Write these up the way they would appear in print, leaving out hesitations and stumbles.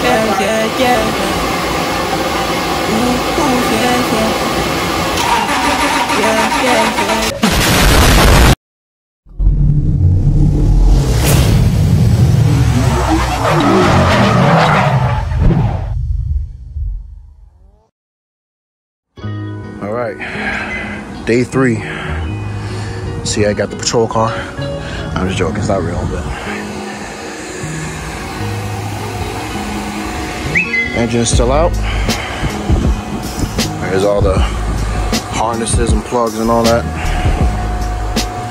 yeah, yeah, yeah. Ooh, yeah, yeah. Yeah, yeah, yeah. All right, day 3. See, I got the patrol car. I'm just joking, it's not real, but engine is still out. There's all the harnesses and plugs and all that.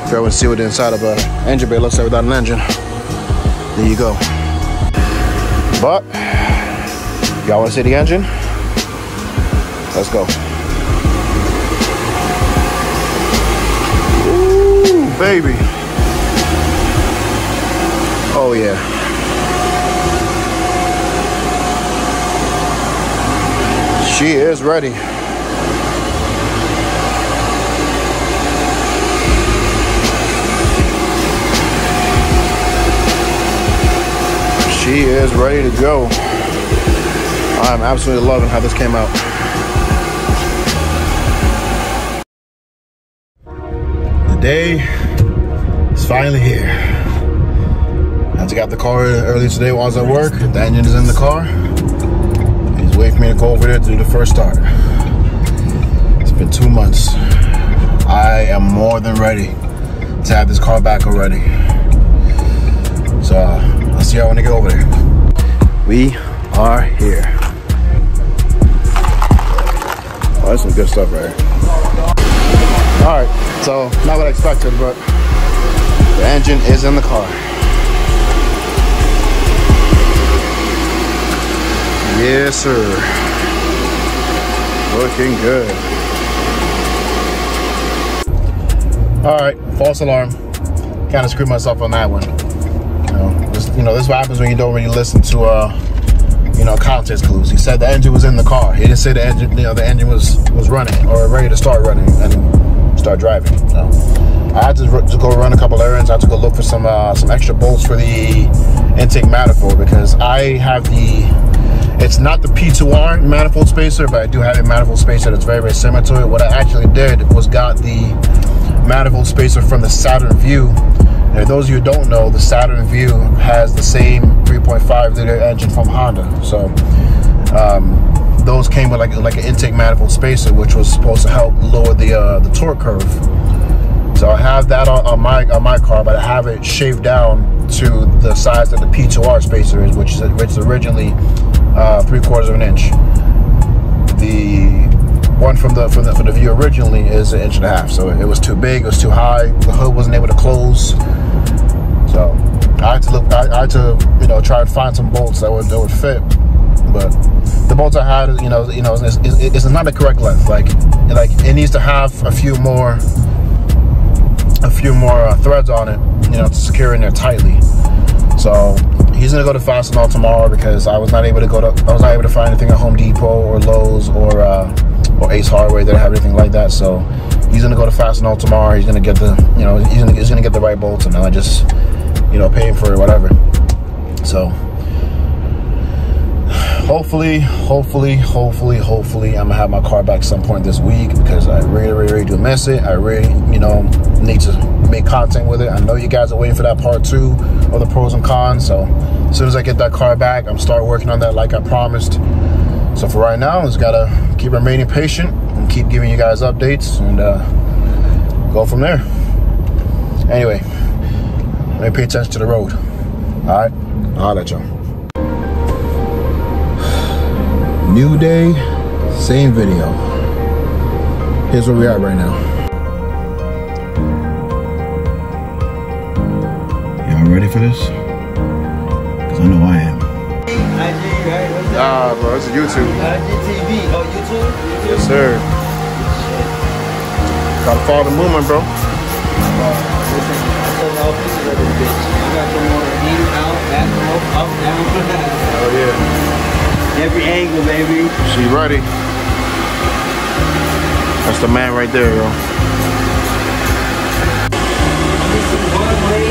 If you ever see what the inside of an engine bay looks like without an engine, there you go. But y'all want to see the engine? Let's go. Ooh, baby. Oh yeah. She is ready. She is ready to go. I'm absolutely loving how this came out. The day is finally here. I just got the car early today while I was at work. The engine is in the car. He's waiting for me to go over there to do the first start. It's been 2 months. I am more than ready to have this car back already. So I'll see y'all when I get over there. We are here. Oh, that's some good stuff right here. All right, so not what I expected, but the engine is in the car. Yes, sir. Looking good. All right, false alarm. Kind of screwed myself on that one. This is what happens when you don't really listen to context clues. He said the engine was in the car. He didn't say the engine, the engine was running or ready to start running and start driving. So I had to go run a couple errands. I had to go look for some extra bolts for the intake manifold because I have it's not the P2R manifold spacer, but I do have a manifold spacer that's very, very similar to it. What I actually did was got the manifold spacer from the Saturn Vue. And if those of you who don't know, the Saturn Vue has the same 3.5 liter engine from Honda. So those came with like an intake manifold spacer, which was supposed to help lower the torque curve. So I have that on my car, but I have it shaved down to the size that the P2R spacer is, which is originally 3/4 of an inch. The one from the Vue originally is 1.5 inches. So it was too big, it was too high. The hood wasn't able to close. So I had to try and find some bolts that would fit. But the bolts I had, it's not the correct length. Like it needs to have a few more threads on it, to secure in there tightly. So he's gonna go to Fastenal tomorrow because I was not able to find anything at Home Depot or Lowe's or Ace Hardware that have anything like that. So he's gonna go to Fastenal tomorrow. He's gonna get the he's gonna get the right bolts, and I just pay him for it, whatever. So hopefully I'm gonna have my car back some point this week because I really do miss it. I really need to make content with it. I know you guys are waiting for that part 2 of the pros and cons. So as soon as I get that car back, I'm start working on that like I promised. So for right now, I just gotta keep remaining patient and keep giving you guys updates and go from there. Anyway, let me pay attention to the road. All right, I'll let y'all. New day, same video. Here's where we are right now. Y'all ready for this? Because I know I am. IG, right? Nah, bro, it's YouTube. IGTV. Oh, YouTube? Yes, sir. Gotta follow the movement, bro. I told all pieces of this bitch. You got to more in, out, back, up, down. Oh, yeah. Every angle, baby. She ready. That's the man right there, yo. This is one way.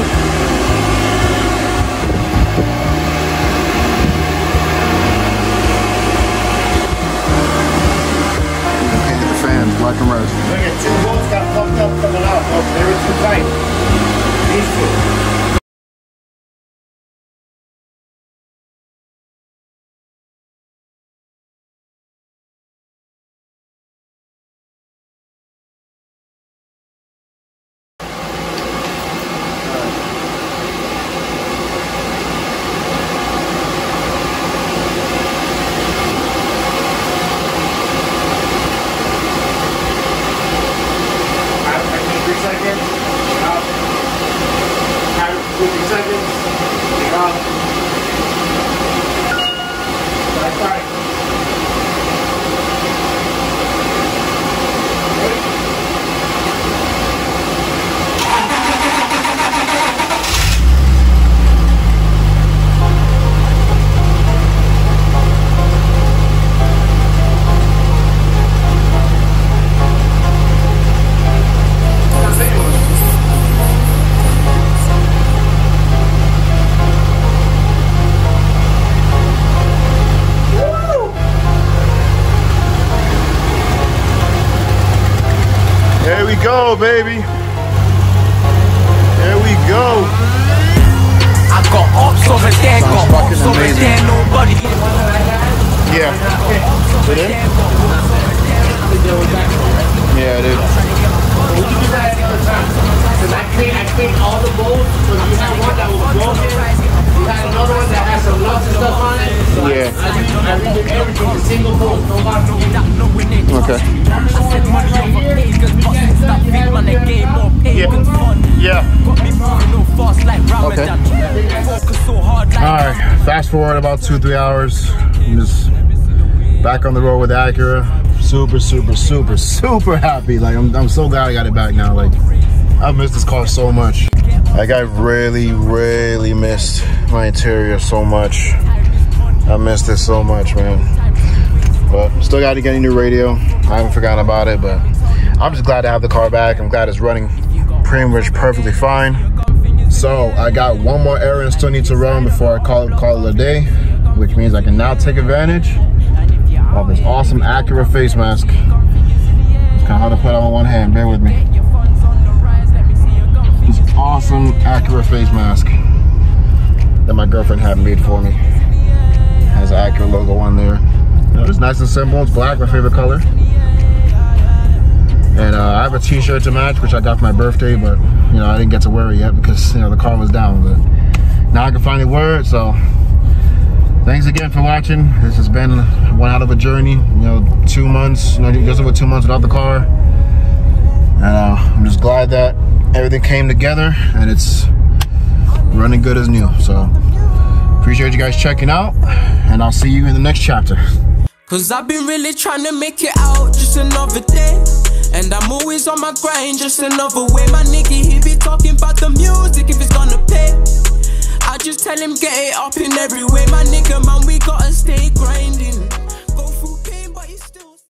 go, baby. There we go. I got ops over there, got ops over there, nobody. Yeah. It is? Yeah, it is. I cleaned all the bowls, so you had one that was broken. You had another one that had some nuts and stuff on it. So Yeah. I redid everything in single bowl. Okay. Yeah. Okay. Alright, fast forward about 2-3 hours. I'm just back on the road with ACURA. Super happy. Like I'm so glad I got it back now. Like I've missed this car so much. Like I really missed my interior so much. I missed it so much, man. But still got to get a new radio. I haven't forgotten about it, but I'm just glad to have the car back. I'm glad it's running pretty much perfectly fine. So I got one more errand I still need to run before I call it a day, which means I can now take advantage of this awesome ACURA face mask. It's kind of hard to put on one hand, bear with me. This awesome ACURA face mask that my girlfriend had made for me. Has an ACURA logo on there. You know, it's nice and simple, it's black, my favorite color. And I have a t-shirt to match, which I got for my birthday, but you know, I didn't get to wear it yet because, you know, the car was down. But now I can finally wear it, so thanks again for watching. This has been one out of a journey, you know, 2 months, you know, just over 2 months without the car. And I'm just glad that everything came together and it's running good as new. So appreciate you guys checking out, and I'll see you in the next chapter. Cause I've been really trying to make it out, just another day. And I'm always on my grind, just another way. My nigga, he be talking about the music if it's gonna pay. I just tell him get it up in every way. My nigga, man, we gotta stay grinding.